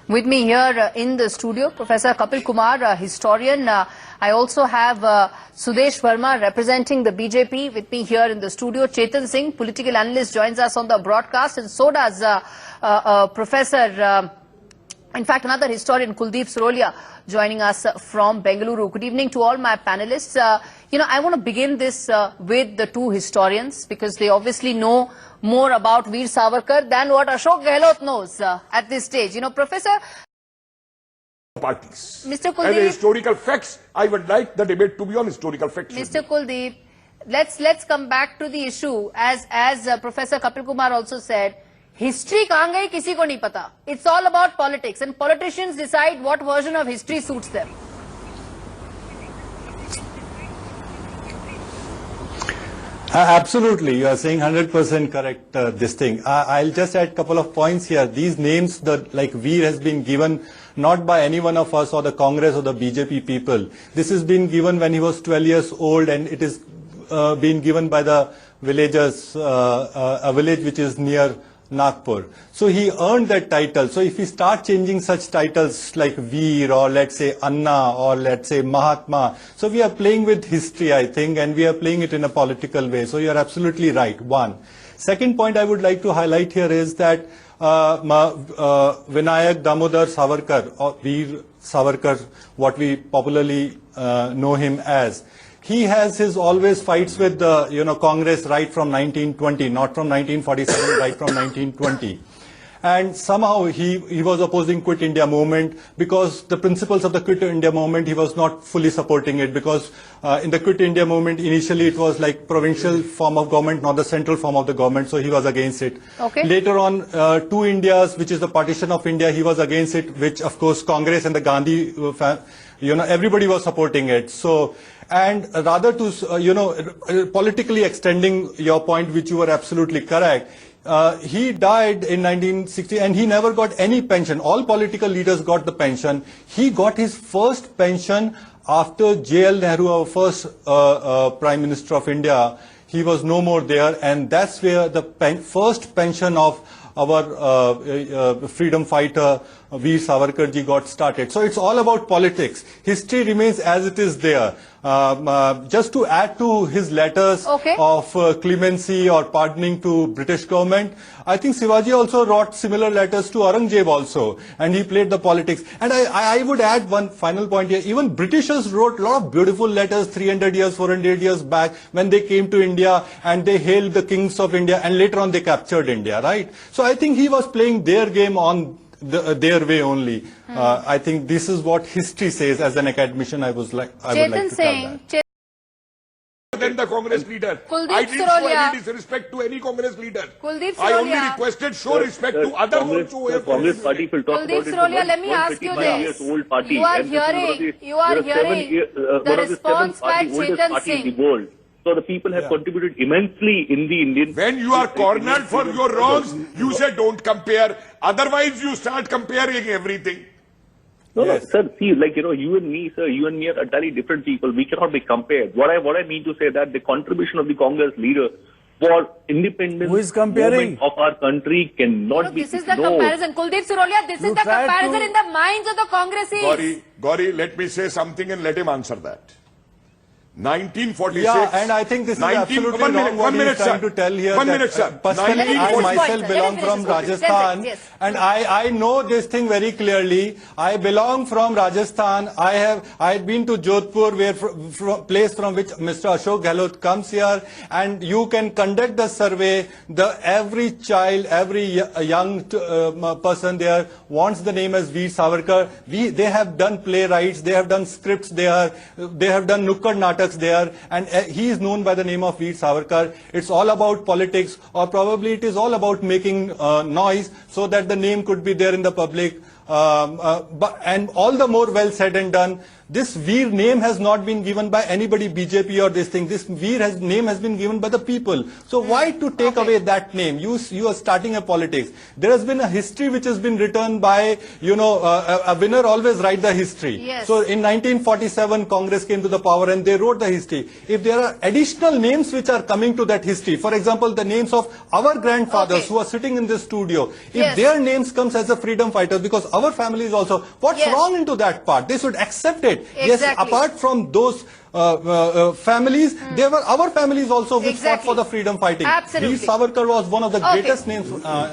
With me here in the studio, Professor Kapil Kumar, historian. I also have Sudesh Verma representing the BJP with me here in the studio. Chetan Singh, political analyst, joins us on the broadcast, and so does Professor, in fact, another historian, Kuldeep Surolia, joining us from Bengaluru. Good evening to all my panelists. I want to begin this with the two historians because they obviously know more about Veer Savarkar than what Ashok Gehlot knows at this stage. Professor, parties. Mr. Kuldeep, and historical facts, I would like the debate to be on historical facts. Mr. Kuldeep, let's come back to the issue. As Professor Kapil Kumar also said, history kahan gayi kisi ko nahi pata. It's all about politics, and politicians decide what version of history suits them. Absolutely, you are saying 100% correct this thing. I'll just add a couple of points here. These names, like Veer, has been given not by any one of us or the Congress or the BJP people. This has been given when he was 12 years old, and it is been given by the villagers, a village which is near Nagpur. So he earned that title. So if we start changing such titles like Veer, or let's say Anna, or let's say Mahatma, so we are playing with history, I think, and we are playing it in a political way. So you are absolutely right. One. Second point I would like to highlight here is that Vinayak Damodar Savarkar, or Veer Savarkar, what we popularly know him as, he has his always fights with the Congress right from 1920, not from 1947, right from 1920. And somehow he was opposing Quit India movement, because the principles of the Quit India movement, he was not fully supporting it, because in the Quit India movement, initially it was like provincial form of government, not the central form of the government, so he was against it. Okay. Later on, Two Indias, which is the partition of India, he was against it, which of course Congress and the Gandhi, everybody was supporting it. So, and rather to, politically extending your point, which you were absolutely correct, he died in 1960 and he never got any pension. All political leaders got the pension. He got his first pension after J.L. Nehru, our first Prime Minister of India. He was no more there, and that's where the first pension of our freedom fighter Veer Savarkar ji got started. So it's all about politics. History remains as it is there. Just to add to his letters of clemency or pardoning to British government, I think Shivaji also wrote similar letters to Aurangzeb also, and he played the politics. And I would add one final point here. Even Britishers wrote a lot of beautiful letters 300 years, 400 years back when they came to India and they hailed the kings of India, and later on they captured India, right? So I think he was playing their game on their way only. I think this is what history says. As an academician, I would like to tell that. Than the Congress leader. Kuldeep I didn't show any disrespect to any Congress leader. I only requested show respect to other ones who have Congress party will talk Kuldeep about Surolia, it. let me ask you this. Old party. You are hearing the response by Chetan Singh. So the people have contributed immensely in the Indian. When you are cornered for your wrongs, you say don't compare. Otherwise, you start comparing everything. No, sir, see, you and me, sir, you and me are entirely different people. We cannot be compared. What I mean to say that the contribution of the Congress leader for independence movement of our country cannot be ignored. This is the comparison. Kuldeep Surolia, this is the comparison in the minds of the Congressies. Gauri, let me say something and let him answer that. 1946. Yeah, and I think this is absolutely wrong what he is trying to tell here. 1 minute, sir. Personally, I myself belong from Rajasthan, and I know this thing very clearly. I belong from Rajasthan. I had been to Jodhpur, place from which Mr. Ashok Gehlot comes here, and you can conduct the survey. Every child, every young person there wants the name as Veer Savarkar. They have done playwrights, they have done scripts, they have done Nukkad Natak there, and he is known by the name of Veer Savarkar. It's all about politics, or probably it is all about making noise so that the name could be there in the public. And all the more well said and done. This Veer name has not been given by anybody, BJP or this thing. This Veer name has been given by the people. So why to take away that name? You are starting a politics. There has been a history which has been written by, a winner always write the history. Yes. So in 1947, Congress came to the power and they wrote the history. If there are additional names which are coming to that history, for example, the names of our grandfathers who are sitting in this studio, if their names comes as a freedom fighters, because our families also. What's wrong into that part? They should accept it. Exactly. Yes, apart from those families, there were our families also which fought for the freedom fighting. Absolutely. Veer Savarkar was one of the greatest names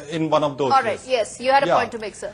in one of those. All right, yes, you had a point to make, sir.